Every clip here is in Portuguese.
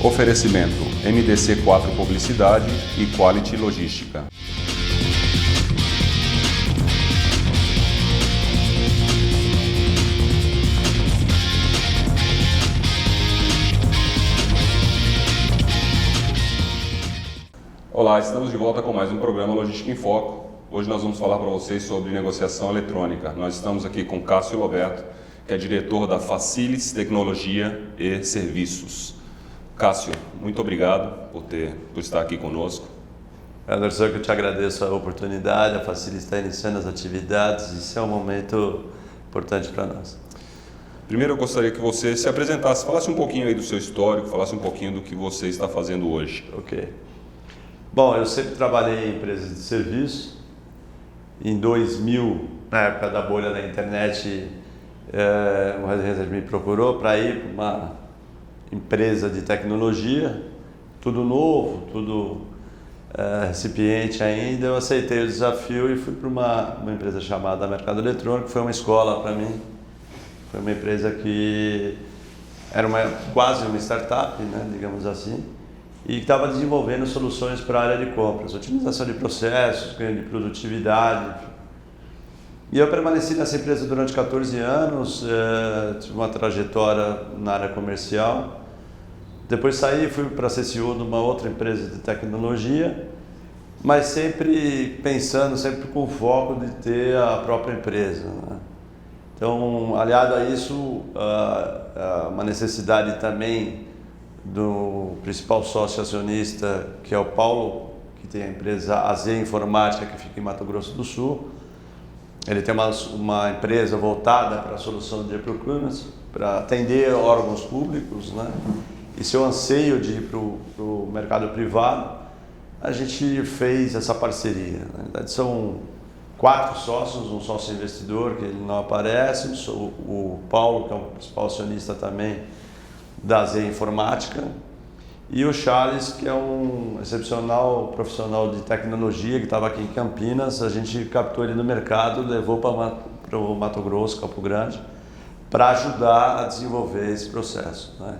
Oferecimento MDC4 Publicidade e Quality Logística. Olá, estamos de volta com mais um programa Logística em Foco. Hoje nós vamos falar para vocês sobre negociação eletrônica. Nós estamos aqui com Cássio Loberto, que é diretor da Facilis Tecnologia e Serviços. Cássio, muito obrigado por estar aqui conosco. Anderson, eu te agradeço a oportunidade. A Facilis está iniciando as atividades. Isso é um momento importante para nós. Primeiro eu gostaria que você se apresentasse, falasse um pouquinho aí do seu histórico, falasse um pouquinho do que você está fazendo hoje. Ok. Bom, eu sempre trabalhei em empresas de serviço. Em 2000, na época da bolha da internet, um representante me procurou para ir para uma empresa de tecnologia, tudo novo, tudo recipiente ainda. Eu aceitei o desafio e fui para uma empresa chamada Mercado Eletrônico. Foi uma escola para mim. Foi uma empresa que era quase uma startup, né, digamos assim, e estava desenvolvendo soluções para a área de compras, otimização de processos, ganho de produtividade. E eu permaneci nessa empresa durante 14 anos, tive uma trajetória na área comercial. Depois saí e fui para ser CEO de uma outra empresa de tecnologia, mas sempre pensando, sempre com o foco de ter a própria empresa, né? Então, aliado a isso, uma necessidade também do principal sócio acionista, que é o Paulo, que tem a empresa AZ Informática, que fica em Mato Grosso do Sul. Ele tem uma empresa voltada para a solução de e-procurement, para atender órgãos públicos, né? E seu anseio de ir para o mercado privado, a gente fez essa parceria. Na verdade, são 4 sócios, um sócio investidor, que ele não aparece, o Paulo, que é o principal acionista também da Z Informática, e o Charles, que é um excepcional profissional de tecnologia, que estava aqui em Campinas. A gente captou ele no mercado, levou para o Mato Grosso, Campo Grande, para ajudar a desenvolver esse processo, né?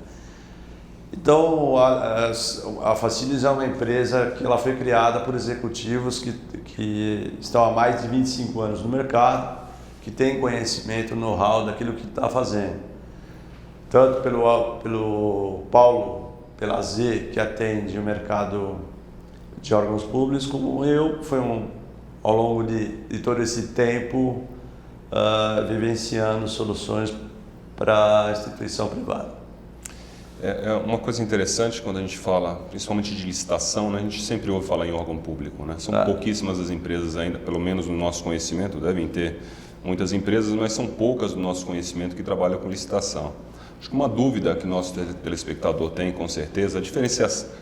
Então, a Facilis é uma empresa que ela foi criada por executivos que estão há mais de 25 anos no mercado, que têm conhecimento, know-how daquilo que está fazendo. Tanto pelo Paulo, pela Z, que atende o mercado de órgãos públicos, como eu, que foi ao longo de todo esse tempo vivenciando soluções para a instituição privada. É uma coisa interessante quando a gente fala, principalmente de licitação, né? A gente sempre ouve falar em órgão público, né? São pouquíssimas as empresas ainda, pelo menos no nosso conhecimento, devem ter muitas empresas, mas são poucas do nosso conhecimento que trabalham com licitação. Acho que uma dúvida que o nosso telespectador tem, com certeza,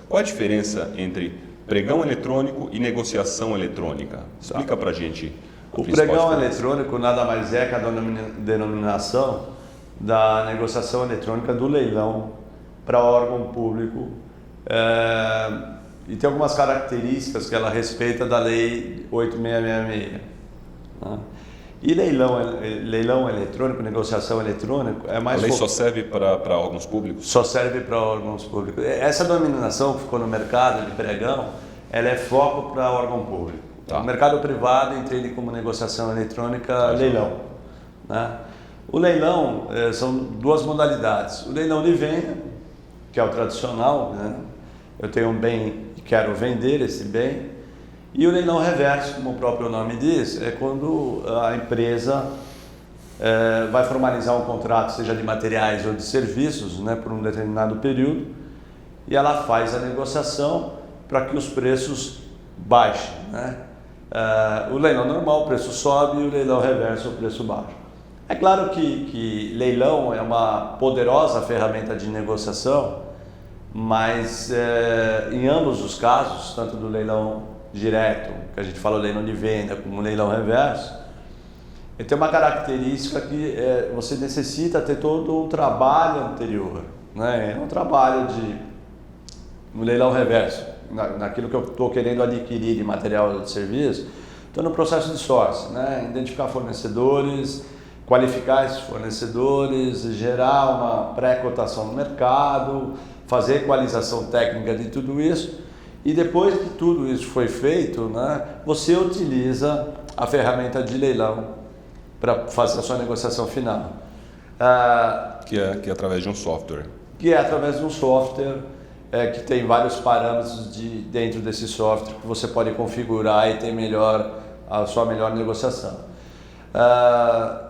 qual a diferença entre pregão eletrônico e negociação eletrônica? Explica para a gente. O pregão eletrônico nada mais é que a denominação da negociação eletrônica do leilão para órgão público, e tem algumas características que ela respeita da Lei 8666, né? E leilão eletrônico, negociação eletrônica é mais... A lei só serve para órgãos públicos? Só serve para órgãos públicos. Essa denominação que ficou no mercado de pregão, ela é foco para órgão público. Tá. O mercado privado entende como negociação eletrônica leilão, né? O leilão são 2 modalidades. O leilão de venda, que é o tradicional, né? Eu tenho um bem e quero vender esse bem. E o leilão reverso, como o próprio nome diz, é quando a empresa vai formalizar um contrato, seja de materiais ou de serviços, né, por um determinado período, e ela faz a negociação para que os preços baixem, né? O leilão normal, o preço sobe, e o leilão reverso, o preço baixa. É claro que leilão é uma poderosa ferramenta de negociação, mas em ambos os casos, tanto do leilão direto, que a gente fala leilão de venda, como o leilão reverso, ele tem uma característica que você necessita ter todo um trabalho anterior, né? É um trabalho no leilão reverso, naquilo que eu estou querendo adquirir de material ou de serviço. Então, no processo de sourcing, né? Identificar fornecedores, qualificar esses fornecedores, gerar uma pré-cotação no mercado, fazer equalização técnica de tudo isso, e depois que tudo isso foi feito, né, você utiliza a ferramenta de leilão para fazer a sua negociação final. Que é através de um software. Que é através de um software que tem vários parâmetros dentro desse software que você pode configurar e ter a sua melhor negociação.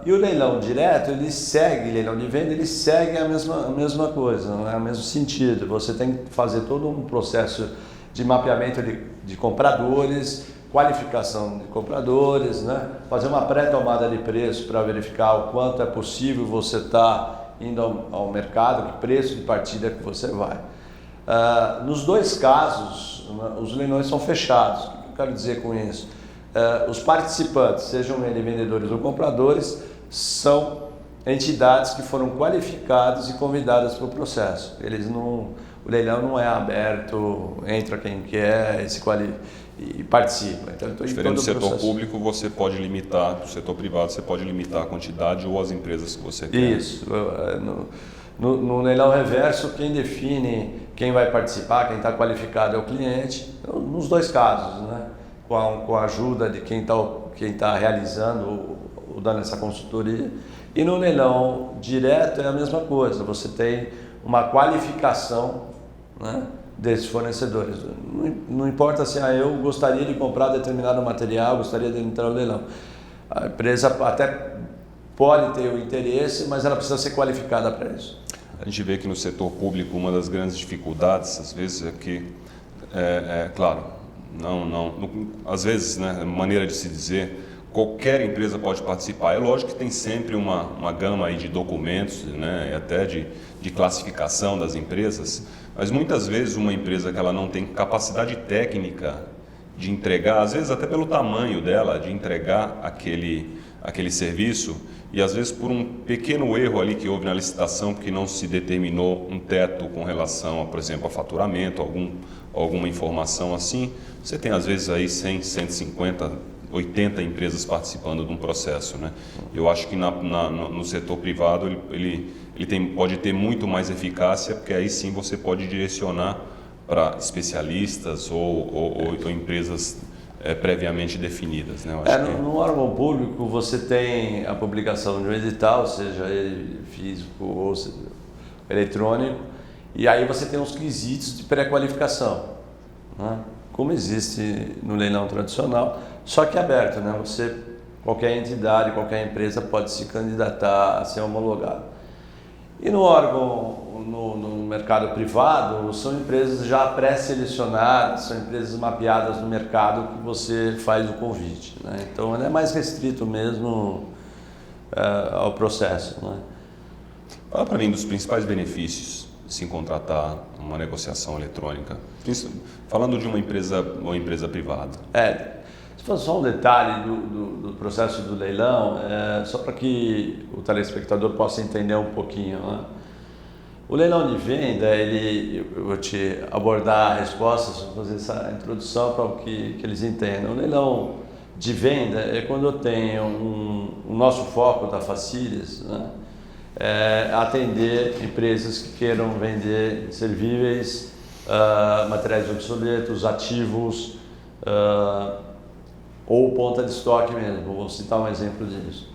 E o leilão direto, leilão de venda, ele segue a mesma coisa, não é o mesmo sentido. Você tem que fazer todo um processo de mapeamento de compradores, qualificação de compradores, né? Fazer uma pré-tomada de preço para verificar o quanto é possível você estar indo ao mercado, que preço de partida que você vai. Nos dois casos, os leilões são fechados. O que eu quero dizer com isso? Os participantes, sejam eles vendedores ou compradores, são entidades que foram qualificadas e convidadas para o processo. O leilão não é aberto, entra quem quer e participa. Então, diferente do setor público, você pode limitar, do setor privado, você pode limitar a quantidade ou as empresas que você quer. Isso. No leilão reverso, quem define quem vai participar, quem está qualificado é o cliente, nos dois casos, né? Com a ajuda de quem tá realizando ou dando essa consultoria. E no leilão direto é a mesma coisa, você tem uma qualificação, né, desses fornecedores. Não importa se eu gostaria de comprar determinado material, gostaria de entrar no leilão. A empresa até pode ter o interesse, mas ela precisa ser qualificada para isso. A gente vê que no setor público uma das grandes dificuldades, às vezes, é que, claro, às vezes, né, maneira de se dizer, qualquer empresa pode participar. É lógico que tem sempre uma gama aí de documentos, né, e até de classificação das empresas, mas muitas vezes uma empresa que ela não tem capacidade técnica de entregar, às vezes até pelo tamanho dela, de entregar aquele serviço, e às vezes por um pequeno erro ali que houve na licitação, porque não se determinou um teto com relação, por exemplo, a faturamento, alguma informação assim, você tem às vezes aí 100, 150, 80 empresas participando de um processo, né? Eu acho que no setor privado ele pode ter muito mais eficácia, porque aí sim você pode direcionar para especialistas ou empresas previamente definidas, né? Eu acho no órgão público você tem a publicação de um edital, seja ele físico ou eletrônico, e aí você tem os quesitos de pré-qualificação, né? Como existe no leilão tradicional, só que aberto, né? Qualquer entidade, qualquer empresa pode se candidatar a ser homologado. E no órgão, no mercado privado, são empresas já pré-selecionadas, são empresas mapeadas no mercado que você faz o convite, né? Então ele é mais restrito mesmo ao processo, né? Fala para mim dos principais benefícios de se contratar uma negociação eletrônica, falando de uma empresa privada. Se fosse só um detalhe do processo do leilão, só para que o telespectador possa entender um pouquinho, né? O leilão de venda, eu vou te abordar a resposta, vou fazer essa introdução para que eles entendam. O leilão de venda é quando eu tenho o nosso foco da Facilias, né? Atender empresas que queiram vender servíveis, materiais obsoletos, ativos, ou ponta de estoque mesmo. Vou citar um exemplo disso.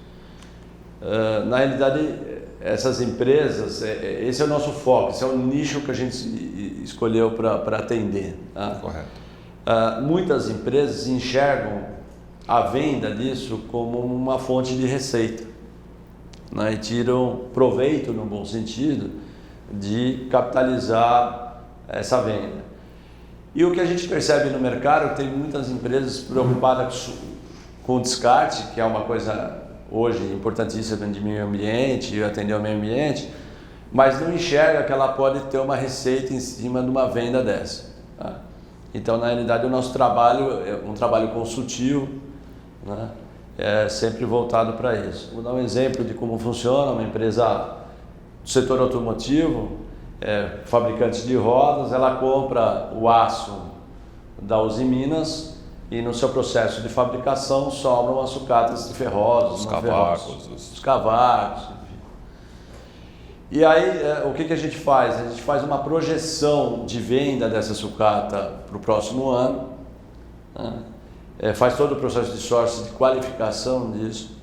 Na realidade, essas empresas, esse é o nosso foco, esse é o nicho que a gente escolheu para atender, tá? Correto. Muitas empresas enxergam a venda disso como uma fonte de receita, né? E tiram proveito, no bom sentido, de capitalizar essa venda. E o que a gente percebe no mercado, tem muitas empresas preocupadas com o descarte, que é uma coisa hoje importantíssima de meio ambiente, atender ao meio ambiente, mas não enxerga que ela pode ter uma receita em cima de uma venda dessa, tá? Então, na realidade, o nosso trabalho é um trabalho consultivo, né? Sempre voltado para isso. Vou dar um exemplo de como funciona uma empresa do setor automotivo, fabricante de rodas, ela compra o aço da Uzi Minas e no seu processo de fabricação sobram as sucatas ferrosas, os cavacos, os cavacos, enfim. E aí, o que a gente faz? A gente faz uma projeção de venda dessa sucata para o próximo ano, né? Faz todo o processo de sourcing, de qualificação disso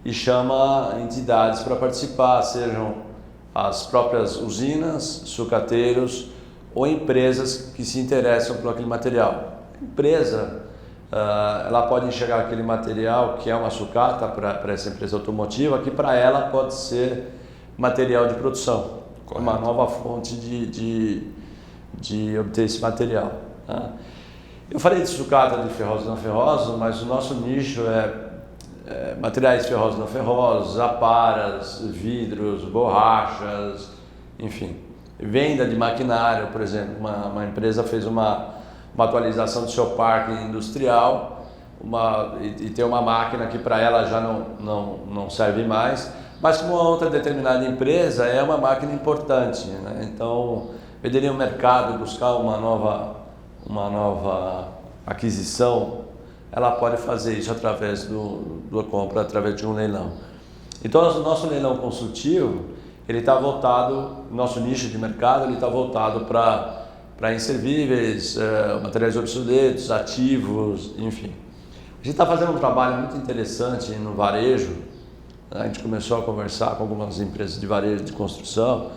e chama entidades para participar, sejam as próprias usinas, sucateiros ou empresas que se interessam por aquele material. A empresa, ela pode enxergar aquele material que é uma sucata para essa empresa automotiva, que para ela pode ser material de produção, correto, uma nova fonte de obter esse material. Né? Eu falei de sucata de ferroso e não ferroso, mas o nosso nicho é materiais ferrosos e não ferrosos, aparas, vidros, borrachas, enfim. Venda de maquinário, por exemplo, uma empresa fez uma atualização do seu parque industrial e tem uma máquina que para ela já não serve mais, mas como uma outra determinada empresa é uma máquina importante, né? Então, venderia o mercado, buscar uma nova aquisição, ela pode fazer isso através da compra, através de um leilão. Então, o nosso leilão consultivo, ele está voltado, nosso nicho de mercado, ele está voltado para inservíveis, materiais obsoletos, ativos, enfim. A gente está fazendo um trabalho muito interessante no varejo. A gente começou a conversar com algumas empresas de varejo de construção.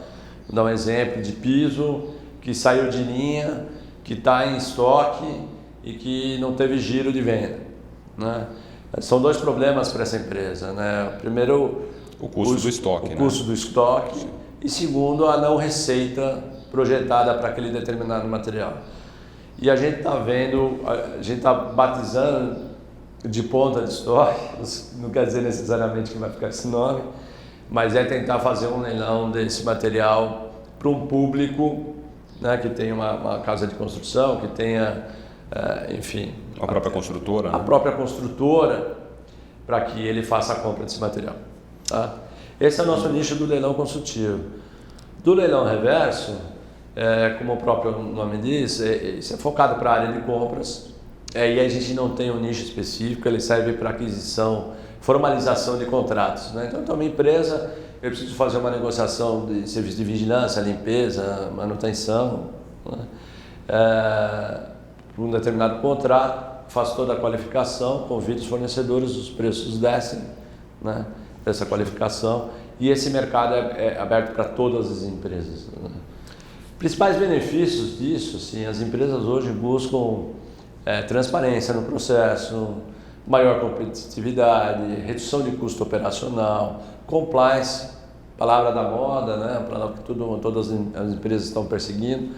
Vou dar um exemplo de piso que saiu de linha, que está em estoque e que não teve giro de venda, né? São dois problemas para essa empresa, né? Primeiro, o custo do estoque, custo do estoque, e segundo, a não receita projetada para aquele determinado material. E a gente está vendo, a gente está batizando de ponta de estoque, não quer dizer necessariamente que vai ficar esse nome, mas é tentar fazer um leilão desse material para um público, né, que tenha uma casa de construção, que tenha, enfim... A própria construtora. A própria construtora, para que ele faça a compra desse material. Tá? Esse é o nosso nicho do leilão consultivo. Do leilão reverso, como o próprio nome diz, isso é focado para a área de compras. E a gente não tem um nicho específico, ele serve para aquisição, formalização de contratos, né? Então, uma empresa, eu preciso fazer uma negociação de serviço de vigilância, limpeza, manutenção, né? Por um determinado contrato, faço toda a qualificação, convido os fornecedores, os preços descem, né, dessa qualificação, e esse mercado é aberto para todas as empresas, né? Principais benefícios disso, assim, as empresas hoje buscam transparência no processo, maior competitividade, redução de custo operacional, compliance, palavra da moda, né? Palavra que todas as empresas estão perseguindo.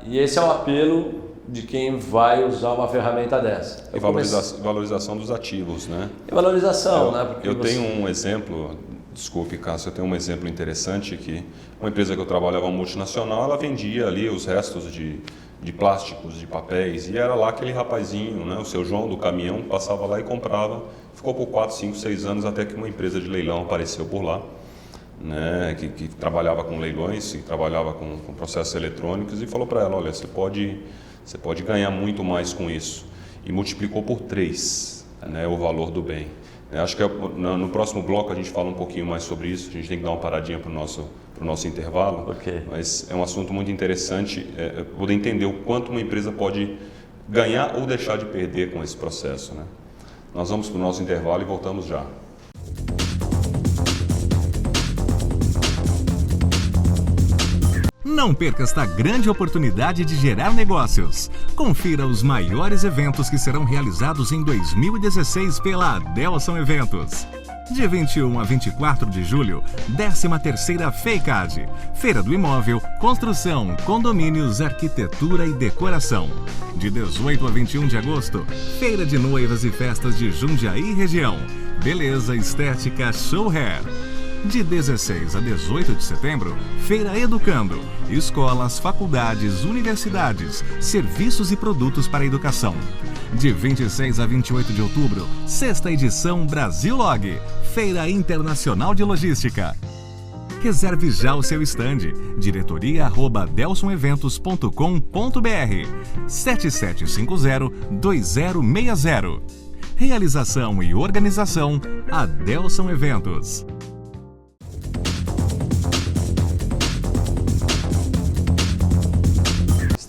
E esse é o apelo de quem vai usar uma ferramenta dessa. E valorização dos ativos, né? E valorização, né? Porque tenho um exemplo, desculpe, Cássio, eu tenho um exemplo interessante que uma empresa que eu trabalhava, uma multinacional, ela vendia ali os restos de plásticos, de papéis, e era lá aquele rapazinho, né, o seu João do caminhão, passava lá e comprava, ficou por 4, 5, 6 anos até que uma empresa de leilão apareceu por lá, né, que trabalhava com leilões, que trabalhava com processos eletrônicos, e falou para ela, olha, você pode ganhar muito mais com isso, e multiplicou por 3, né, o valor do bem. Acho que no próximo bloco a gente fala um pouquinho mais sobre isso, a gente tem que dar uma paradinha para o nosso intervalo, okay. Mas é um assunto muito interessante, poder entender o quanto uma empresa pode ganhar ou deixar de perder com esse processo, né? Nós vamos para o nosso intervalo e voltamos já. Não perca esta grande oportunidade de gerar negócios. Confira os maiores eventos que serão realizados em 2016 pela Adelson Eventos. De 21 a 24 de julho, 13ª FEICAD, Feira do Imóvel, Construção, Condomínios, Arquitetura e Decoração. De 18 a 21 de agosto, Feira de Noivas e Festas de Jundiaí e Região, Beleza, Estética, Show Hair. De 16 a 18 de setembro, Feira Educando, escolas, faculdades, universidades, serviços e produtos para a educação. De 26 a 28 de outubro, 6ª edição Brasil Log, Feira Internacional de Logística. Reserve já o seu estande, diretoria@delsoneventos.com.br 7750-2060. Realização e organização Adelson Eventos.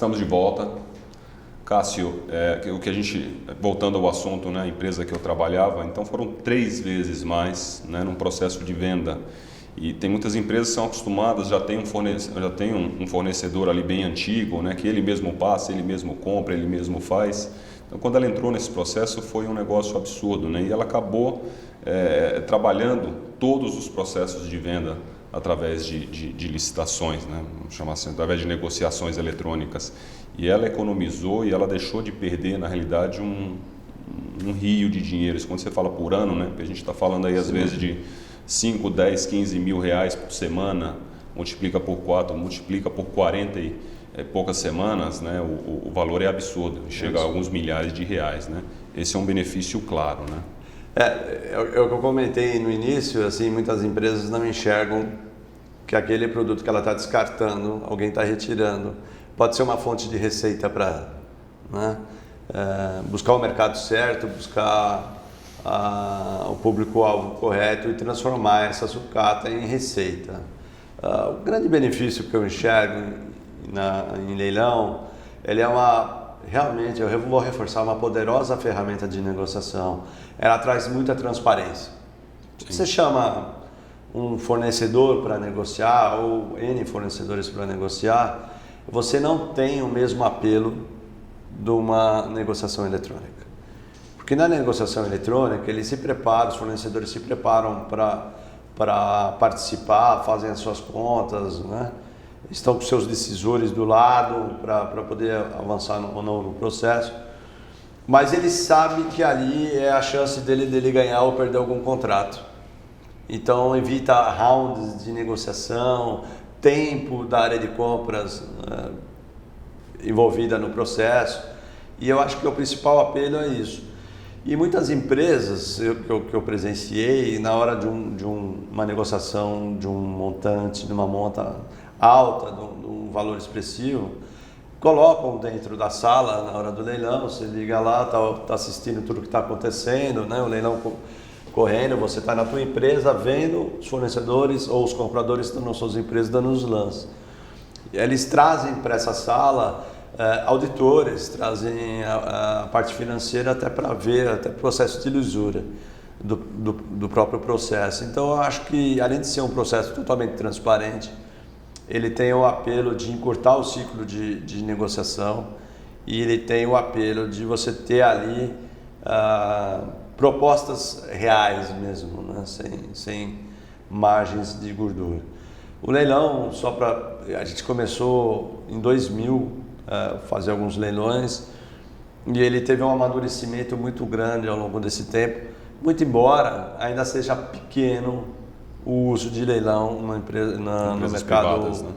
Estamos de volta. Cássio, o que a gente, voltando ao assunto, né, a empresa que eu trabalhava, então foram 3 vezes mais, né, num processo de venda. E tem muitas empresas que são acostumadas, já tem um fornecedor ali bem antigo, né, que ele mesmo passa, ele mesmo compra, ele mesmo faz. Então, quando ela entrou nesse processo, foi um negócio absurdo, né, e ela acabou trabalhando todos os processos de venda através de licitações, né, vamos chamar assim, através de negociações eletrônicas. E ela economizou e ela deixou de perder, na realidade, um rio de dinheiro. Isso quando você fala por ano, né, porque a gente está falando aí às vezes de 5, 10, 15 mil reais por semana, multiplica por 4, multiplica por 40 e poucas semanas, né, o valor é absurdo, chega a alguns milhares de reais, né. Esse é um benefício claro, né. É o que eu comentei no início, assim, muitas empresas não enxergam que aquele produto que ela está descartando, alguém está retirando, pode ser uma fonte de receita para ela, né? Buscar o mercado certo, buscar o público-alvo correto e transformar essa sucata em receita. O grande benefício que eu enxergo em leilão, ele é realmente, eu vou reforçar, uma poderosa ferramenta de negociação. Ela traz muita transparência. Sim. Você chama um fornecedor para negociar ou N fornecedores para negociar, você não tem o mesmo apelo de uma negociação eletrônica. Porque na negociação eletrônica, os fornecedores se preparam para participar, fazem as suas contas, né? Estão com seus decisores do lado para poder avançar ou não no processo. Mas ele sabe que ali é a chance dele ganhar ou perder algum contrato. Então evita rounds de negociação, tempo da área de compras envolvida no processo, e eu acho que o principal apelo é isso. E muitas empresas que eu presenciei, na hora de uma negociação de um montante, de uma monta alta, de um valor expressivo, colocam dentro da sala, na hora do leilão, você liga lá, está assistindo tudo o que está acontecendo, né? O leilão correndo, você está na tua empresa vendo os fornecedores ou os compradores estão nas suas empresas dando os lances. Eles trazem para essa sala auditores, trazem a parte financeira até para ver, até o processo de lisura do próprio processo. Então eu acho que, além de ser um processo totalmente transparente, ele tem o apelo de encurtar o ciclo de negociação e ele tem o apelo de você ter ali propostas reais mesmo, né? Sem margens de gordura. O leilão, a gente começou em 2000 fazer alguns leilões e ele teve um amadurecimento muito grande ao longo desse tempo, muito embora ainda seja pequeno o uso de leilão no mercado privadas, né?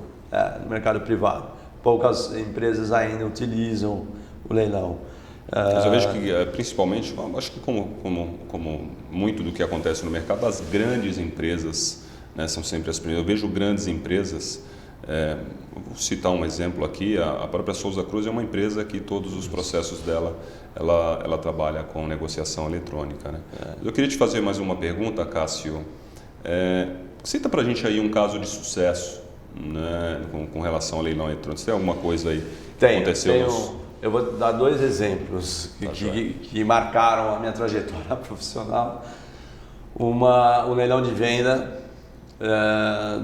No mercado privado. Poucas empresas ainda utilizam o leilão. Mas eu vejo que, principalmente, acho que como muito do que acontece no mercado, as grandes empresas, né, são sempre as primeiras. Eu vejo grandes empresas, vou citar um exemplo aqui, a própria Souza Cruz é uma empresa que todos os processos dela, ela trabalha com negociação eletrônica, né? Eu queria te fazer mais uma pergunta, Cássio. Cita para a gente aí um caso de sucesso, né, com relação ao leilão eletrônico. Você tem alguma coisa aí que aconteceu? Eu vou dar 2 exemplos que marcaram a minha trajetória profissional. Um leilão de venda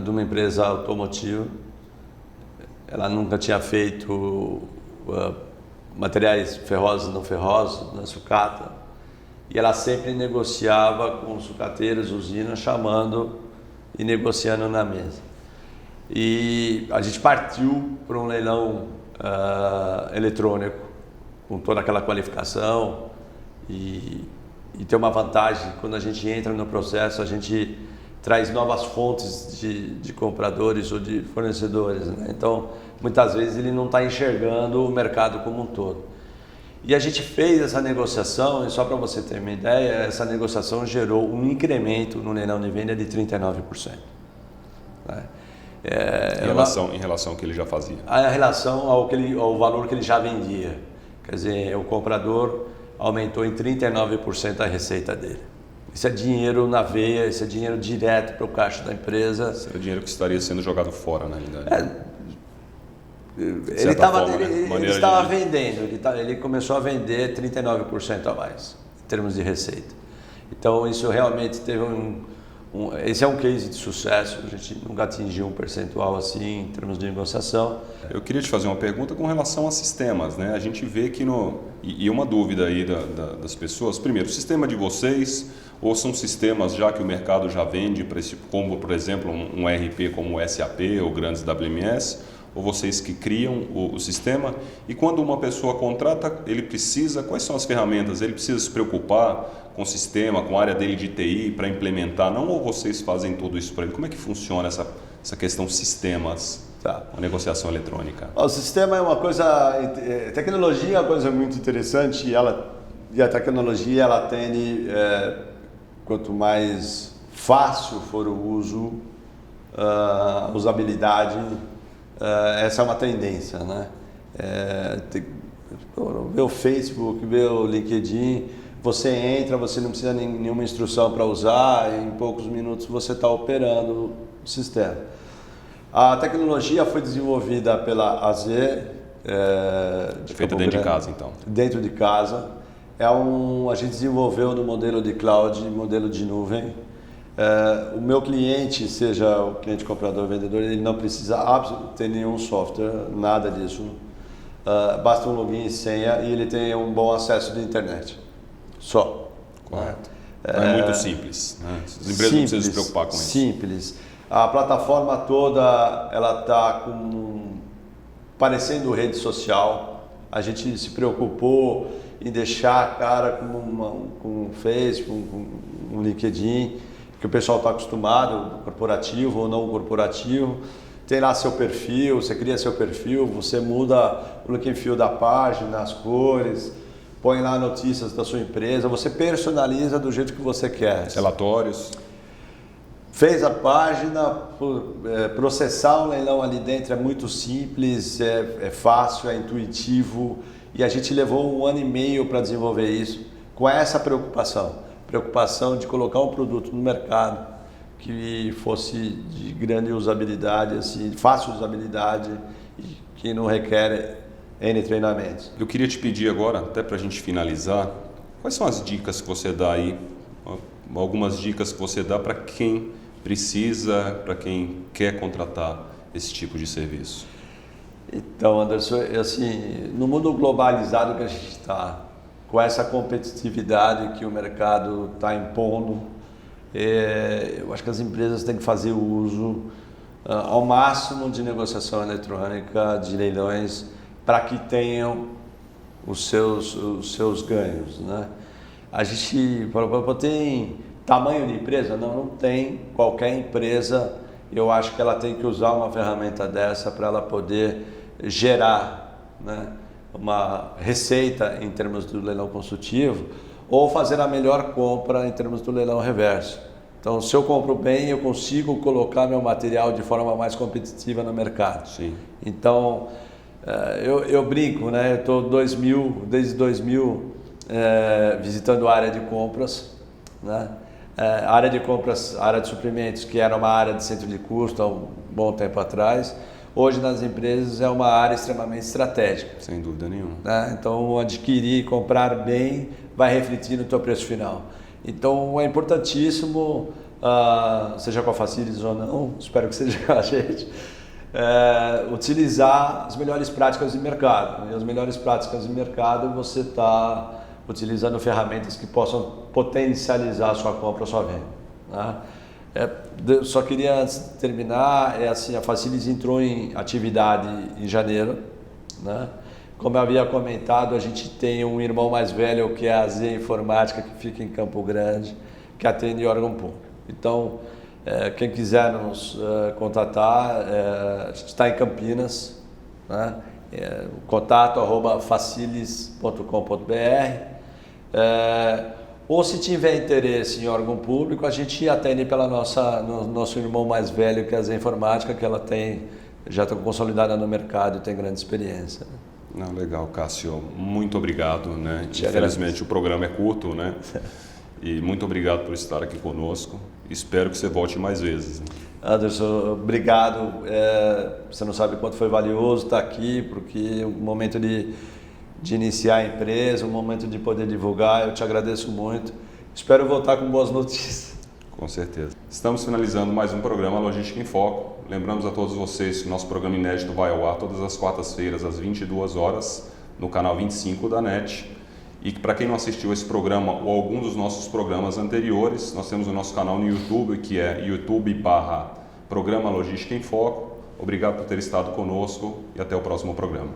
de uma empresa automotiva. Ela nunca tinha feito materiais ferrosos e não ferrosos na sucata. E ela sempre negociava com sucateiros, usinas, chamando e negociando na mesa. E a gente partiu para um leilão eletrônico, com toda aquela qualificação e tem uma vantagem, quando a gente entra no processo, a gente traz novas fontes de compradores ou de fornecedores, né? Então, muitas vezes ele não está enxergando o mercado como um todo. E a gente fez essa negociação, e só para você ter uma ideia, essa negociação gerou um incremento no leilão de venda de 39%. Né? Em relação ao que ele já fazia? A relação ao valor que ele já vendia. Quer dizer, o comprador aumentou em 39% a receita dele. Isso é dinheiro na veia, isso é dinheiro direto para o caixa da empresa. Isso é dinheiro que estaria sendo jogado fora, na realidade. Ele estava vendendo, ele começou a vender 39% a mais em termos de receita. Então isso realmente teve esse é um case de sucesso, a gente nunca atingiu um percentual assim em termos de negociação. Eu queria te fazer uma pergunta com relação a sistemas, né? A gente vê que e uma dúvida aí das pessoas, primeiro, o sistema de vocês, ou são sistemas já que o mercado já vende, como por exemplo um ERP como o SAP ou grandes WMS, ou vocês que criam o sistema? E quando uma pessoa contrata, quais são as ferramentas? Ele precisa se preocupar com o sistema, com a área dele de TI para implementar, não, ou vocês fazem tudo isso para ele? Como é que funciona essa questão sistemas, a negociação eletrônica? O sistema é uma coisa, tecnologia é uma coisa muito interessante e a tecnologia ela tende, quanto mais fácil for o uso, a usabilidade, essa é uma tendência, né? Vê o Facebook, vê o LinkedIn, você entra, você não precisa de nenhuma instrução para usar, e em poucos minutos você está operando o sistema. A tecnologia foi desenvolvida pela AZ. Feita dentro de casa, então? Dentro de casa. A gente desenvolveu no modelo de cloud, modelo de nuvem. O meu cliente, seja o cliente comprador ou vendedor, ele não precisa ter nenhum software, nada disso. Basta um login e senha e ele tem um bom acesso de internet. Só. Correto. É muito simples, né? As empresas não precisam se preocupar com isso. Simples. A plataforma toda, ela está parecendo rede social. A gente se preocupou em deixar a cara com um Facebook, com um LinkedIn, que o pessoal está acostumado, corporativo ou não corporativo. Tem lá seu perfil, você cria seu perfil, você muda o look and feel da página, as cores, põe lá notícias da sua empresa, você personaliza do jeito que você quer. Relatórios. Fez a página, processar um leilão ali dentro é muito simples, é fácil, é intuitivo e a gente levou 1 ano e meio para desenvolver isso com essa preocupação de colocar um produto no mercado que fosse de grande usabilidade, assim, fácil usabilidade e que não requer N treinamentos. Eu queria te pedir agora, até para a gente finalizar, quais são as dicas que você dá aí, algumas dicas que você dá para quem precisa, para quem quer contratar esse tipo de serviço? Então, Anderson, assim, no mundo globalizado que a gente está, com essa competitividade que o mercado está impondo, eu acho que as empresas têm que fazer uso ao máximo de negociação eletrônica, de leilões, para que tenham os seus ganhos, né? A gente tem tamanho de empresa? Não tem. Qualquer empresa, eu acho que ela tem que usar uma ferramenta dessa para ela poder gerar, né, uma receita em termos do leilão consultivo ou fazer a melhor compra em termos do leilão reverso. Então, se eu compro bem, eu consigo colocar meu material de forma mais competitiva no mercado. Sim. Então, eu brinco, né? Eu estou desde 2000 visitando a área de compras, né? A área de compras, a área de suprimentos, que era uma área de centro de custo há um bom tempo atrás, hoje nas empresas é uma área extremamente estratégica. Sem dúvida nenhuma. Né? Então, adquirir e comprar bem vai refletir no teu preço final. Então, é importantíssimo, seja com a Facilities ou não, espero que seja com a gente, utilizar as melhores práticas de mercado. E as melhores práticas de mercado, você está utilizando ferramentas que possam potencializar a sua compra, a sua venda. Né? Só queria, antes de terminar, assim, a Facilities entrou em atividade em janeiro. Né? Como eu havia comentado, a gente tem um irmão mais velho, que é a Z Informática, que fica em Campo Grande, que atende órgão público. Então, quem quiser nos contatar, a gente está em Campinas, né? contato@facilities.com.br, ou se tiver interesse em órgão público, a gente atende pela nosso irmão mais velho, que é a Z Informática, que ela já está consolidada no mercado e tem grande experiência. Não, legal, Cássio, muito obrigado, né? Infelizmente o programa é curto, né? E muito obrigado por estar aqui conosco. Espero que você volte mais vezes. Anderson, obrigado. Você não sabe quanto foi valioso estar aqui, porque o momento de iniciar a empresa, o momento de poder divulgar, eu te agradeço muito. Espero voltar com boas notícias. Com certeza. Estamos finalizando mais um programa Logística em Foco. Lembramos a todos vocês que o nosso programa inédito vai ao ar todas as quartas-feiras, às 22 horas, no canal 25 da NET. E para quem não assistiu esse programa ou algum dos nossos programas anteriores, nós temos o nosso canal no YouTube, que é YouTube/Programa Logística em Foco. Obrigado por ter estado conosco e até o próximo programa.